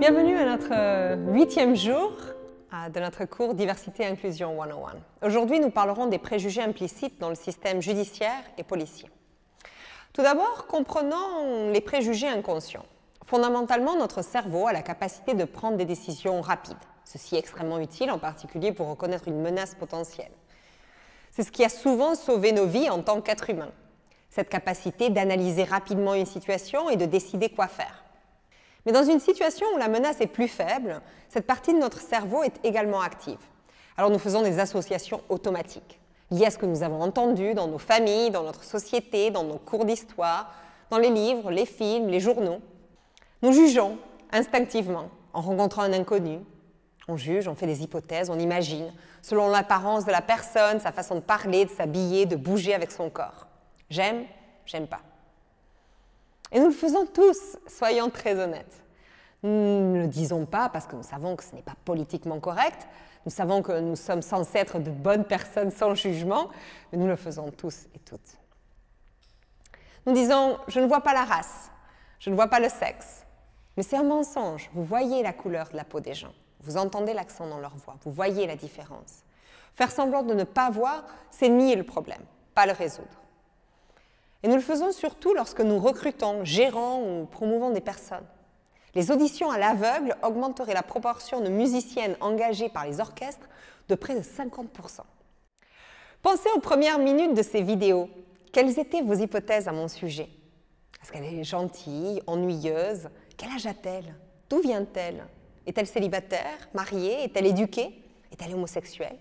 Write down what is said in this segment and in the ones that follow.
Bienvenue à notre 8e jour de notre cours Diversité et Inclusion 101. Aujourd'hui, nous parlerons des préjugés implicites dans le système judiciaire et policier. Tout d'abord, comprenons les préjugés inconscients. Fondamentalement, notre cerveau a la capacité de prendre des décisions rapides. Ceci est extrêmement utile, en particulier pour reconnaître une menace potentielle. C'est ce qui a souvent sauvé nos vies en tant qu'êtres humains. Cette capacité d'analyser rapidement une situation et de décider quoi faire. Mais dans une situation où la menace est plus faible, cette partie de notre cerveau est également active. Alors nous faisons des associations automatiques, liées à ce que nous avons entendu dans nos familles, dans notre société, dans nos cours d'histoire, dans les livres, les films, les journaux. Nous jugeons instinctivement en rencontrant un inconnu. On juge, on fait des hypothèses, on imagine, selon l'apparence de la personne, sa façon de parler, de s'habiller, de bouger avec son corps. J'aime, j'aime pas. Et nous le faisons tous, soyons très honnêtes. Nous ne le disons pas parce que nous savons que ce n'est pas politiquement correct, nous savons que nous sommes censés être de bonnes personnes sans jugement, mais nous le faisons tous et toutes. Nous disons « je ne vois pas la race, je ne vois pas le sexe », mais c'est un mensonge. Vous voyez la couleur de la peau des gens, vous entendez l'accent dans leur voix, vous voyez la différence. Faire semblant de ne pas voir, c'est nier le problème, pas le résoudre. Et nous le faisons surtout lorsque nous recrutons, gérons ou promouvons des personnes. Les auditions à l'aveugle augmenteraient la proportion de musiciennes engagées par les orchestres de près de 50%. Pensez aux premières minutes de ces vidéos. Quelles étaient vos hypothèses à mon sujet? Est-ce qu'elle est gentille, ennuyeuse? Quel âge a-t-elle? D'où vient-elle? Est-elle célibataire, mariée? Est-elle éduquée? Est-elle homosexuelle?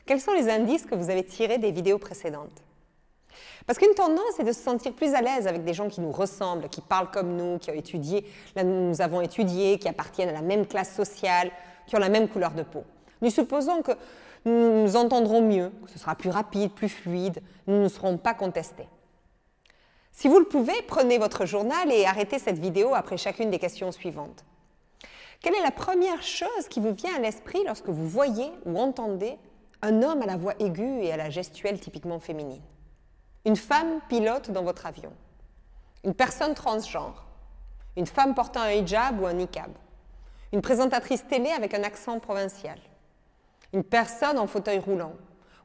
Quels sont les indices que vous avez tirés des vidéos précédentes? Parce qu'une tendance est de se sentir plus à l'aise avec des gens qui nous ressemblent, qui parlent comme nous, qui ont étudié, là nous avons étudié, qui appartiennent à la même classe sociale, qui ont la même couleur de peau. Nous supposons que nous nous entendrons mieux, que ce sera plus rapide, plus fluide, nous ne serons pas contestés. Si vous le pouvez, prenez votre journal et arrêtez cette vidéo après chacune des questions suivantes. Quelle est la première chose qui vous vient à l'esprit lorsque vous voyez ou entendez un homme à la voix aiguë et à la gestuelle typiquement féminine? Une femme pilote dans votre avion, une personne transgenre, une femme portant un hijab ou un niqab, une présentatrice télé avec un accent provincial, une personne en fauteuil roulant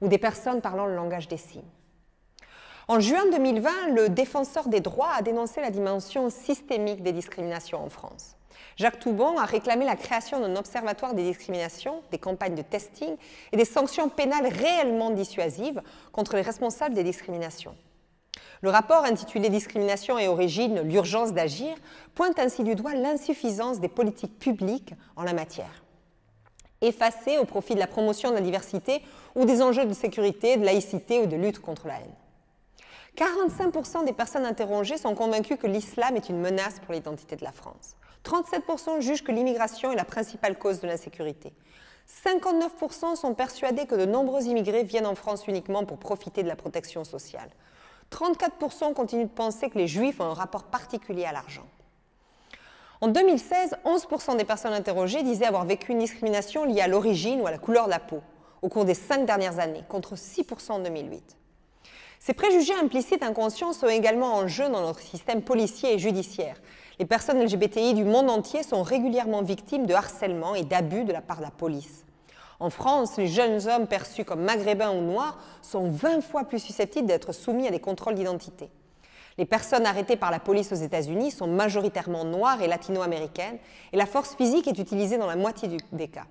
ou des personnes parlant le langage des signes. En juin 2020, le défenseur des droits a dénoncé la dimension systémique des discriminations en France. Jacques Toubon a réclamé la création d'un observatoire des discriminations, des campagnes de testing et des sanctions pénales réellement dissuasives contre les responsables des discriminations. Le rapport intitulé « Discrimination et origine, l'urgence d'agir » pointe ainsi du doigt l'insuffisance des politiques publiques en la matière. Effacées au profit de la promotion de la diversité ou des enjeux de sécurité, de laïcité ou de lutte contre la haine. 45% des personnes interrogées sont convaincues que l'islam est une menace pour l'identité de la France. 37% jugent que l'immigration est la principale cause de l'insécurité. 59% sont persuadés que de nombreux immigrés viennent en France uniquement pour profiter de la protection sociale. 34% continuent de penser que les Juifs ont un rapport particulier à l'argent. En 2016, 11% des personnes interrogées disaient avoir vécu une discrimination liée à l'origine ou à la couleur de la peau au cours des 5 dernières années, contre 6% en 2008. Ces préjugés implicites inconscients sont également en jeu dans notre système policier et judiciaire. Les personnes LGBTI du monde entier sont régulièrement victimes de harcèlement et d'abus de la part de la police. En France, les jeunes hommes perçus comme maghrébins ou noirs sont 20 fois plus susceptibles d'être soumis à des contrôles d'identité. Les personnes arrêtées par la police aux États-Unis sont majoritairement noires et latino-américaines et la force physique est utilisée dans la moitié des cas.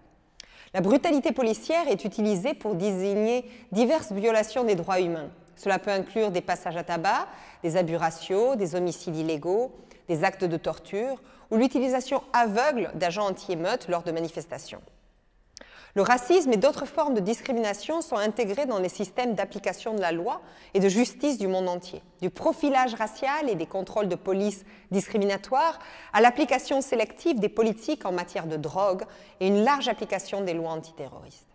La brutalité policière est utilisée pour désigner diverses violations des droits humains. Cela peut inclure des passages à tabac, des abus raciaux, des homicides illégaux, des actes de torture ou l'utilisation aveugle d'agents anti-émeutes lors de manifestations. Le racisme et d'autres formes de discrimination sont intégrés dans les systèmes d'application de la loi et de justice du monde entier, du profilage racial et des contrôles de police discriminatoires à l'application sélective des politiques en matière de drogue et une large application des lois antiterroristes.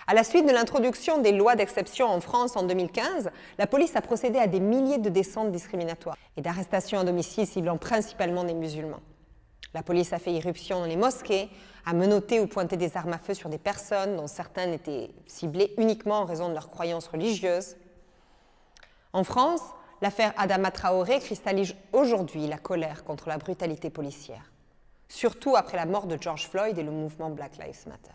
À la suite de l'introduction des lois d'exception en France en 2015, la police a procédé à des milliers de descentes discriminatoires et d'arrestations à domicile ciblant principalement des musulmans. La police a fait irruption dans les mosquées, a menotté ou pointé des armes à feu sur des personnes dont certaines étaient ciblées uniquement en raison de leurs croyances religieuses. En France, l'affaire Adama Traoré cristallise aujourd'hui la colère contre la brutalité policière. surtout après la mort de George Floyd et le mouvement Black Lives Matter.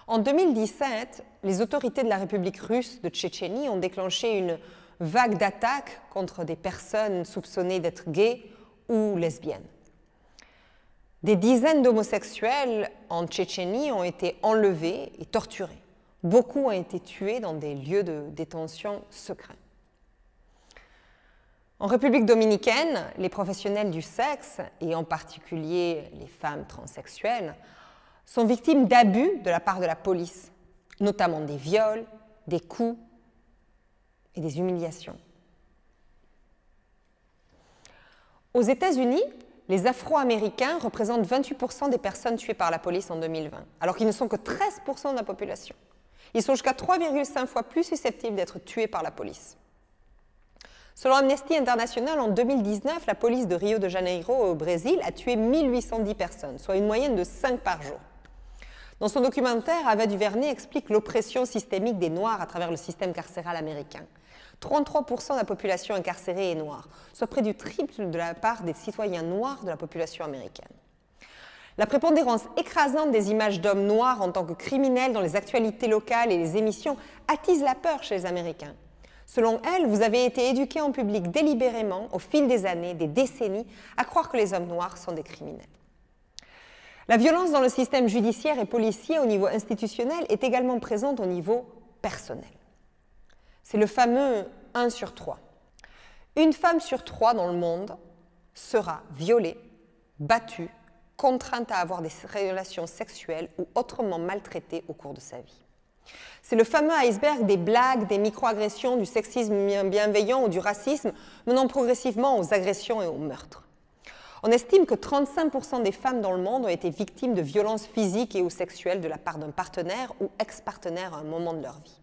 En 2017, les autorités de la République russe de Tchétchénie ont déclenché une vague d'attaques contre des personnes soupçonnées d'être gays ou lesbiennes. Des dizaines d'homosexuels en Tchétchénie ont été enlevés et torturés. Beaucoup ont été tués dans des lieux de détention secrets. En République dominicaine, les professionnels du sexe, et en particulier les femmes transsexuelles, sont victimes d'abus de la part de la police, notamment des viols, des coups et des humiliations. Aux États-Unis, les Afro-Américains représentent 28% des personnes tuées par la police en 2020, alors qu'ils ne sont que 13% de la population. Ils sont jusqu'à 3,5 fois plus susceptibles d'être tués par la police. Selon Amnesty International, en 2019, la police de Rio de Janeiro au Brésil a tué 1810 personnes, soit une moyenne de 5 par jour. Dans son documentaire, Ava DuVernay explique l'oppression systémique des Noirs à travers le système carcéral américain. 33% de la population incarcérée est noire, soit près du triple de la part des citoyens noirs de la population américaine. La prépondérance écrasante des images d'hommes noirs en tant que criminels dans les actualités locales et les émissions attise la peur chez les Américains. Selon elle, vous avez été éduqués en public délibérément, au fil des années, des décennies, à croire que les hommes noirs sont des criminels. La violence dans le système judiciaire et policier au niveau institutionnel est également présente au niveau personnel. C'est le fameux 1 sur 3. Une femme sur 3 dans le monde sera violée, battue, contrainte à avoir des relations sexuelles ou autrement maltraitée au cours de sa vie. C'est le fameux iceberg des blagues, des microagressions, du sexisme bienveillant ou du racisme, menant progressivement aux agressions et aux meurtres. On estime que 35% des femmes dans le monde ont été victimes de violences physiques et ou sexuelles de la part d'un partenaire ou ex-partenaire à un moment de leur vie.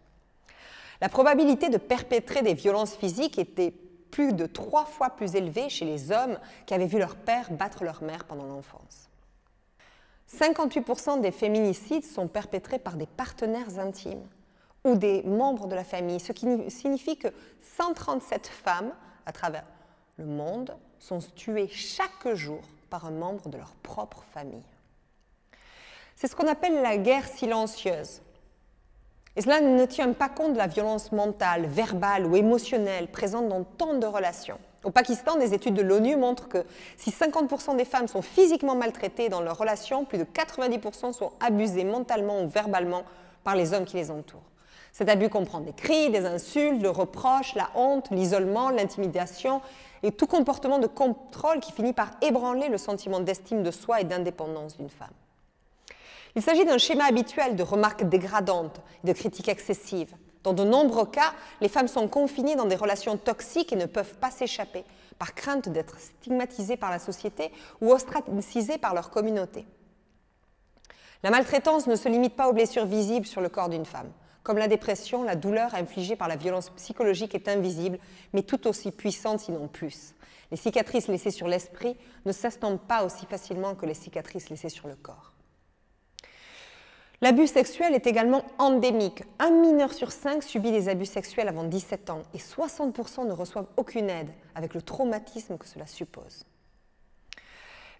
La probabilité de perpétrer des violences physiques était plus de 3 fois plus élevée chez les hommes qui avaient vu leur père battre leur mère pendant l'enfance. 58% des féminicides sont perpétrés par des partenaires intimes ou des membres de la famille, ce qui signifie que 137 femmes à travers le monde sont tuées chaque jour par un membre de leur propre famille. C'est ce qu'on appelle la guerre silencieuse. Et cela ne tient pas compte de la violence mentale, verbale ou émotionnelle présente dans tant de relations. Au Pakistan, des études de l'ONU montrent que si 50% des femmes sont physiquement maltraitées dans leurs relations, plus de 90% sont abusées mentalement ou verbalement par les hommes qui les entourent. Cet abus comprend des cris, des insultes, le reproche, la honte, l'isolement, l'intimidation et tout comportement de contrôle qui finit par ébranler le sentiment d'estime de soi et d'indépendance d'une femme. Il s'agit d'un schéma habituel de remarques dégradantes et de critiques excessives. Dans de nombreux cas, les femmes sont confinées dans des relations toxiques et ne peuvent pas s'échapper, par crainte d'être stigmatisées par la société ou ostracisées par leur communauté. La maltraitance ne se limite pas aux blessures visibles sur le corps d'une femme. Comme la dépression, la douleur infligée par la violence psychologique est invisible, mais tout aussi puissante, sinon plus. Les cicatrices laissées sur l'esprit ne s'estompent pas aussi facilement que les cicatrices laissées sur le corps. L'abus sexuel est également endémique. Un mineur sur 5 subit des abus sexuels avant 17 ans et 60% ne reçoivent aucune aide, avec le traumatisme que cela suppose.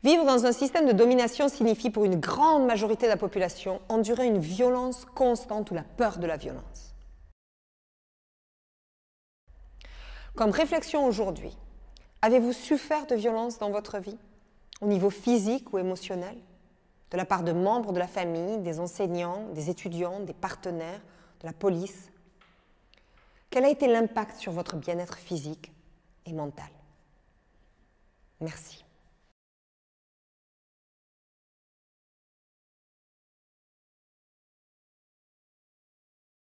Vivre dans un système de domination signifie pour une grande majorité de la population endurer une violence constante ou la peur de la violence. Comme réflexion aujourd'hui, avez-vous souffert de violence dans votre vie, au niveau physique ou émotionnel, de la part de membres de la famille, des enseignants, des étudiants, des partenaires, de la police? Quel a été l'impact sur votre bien-être physique et mental? Merci.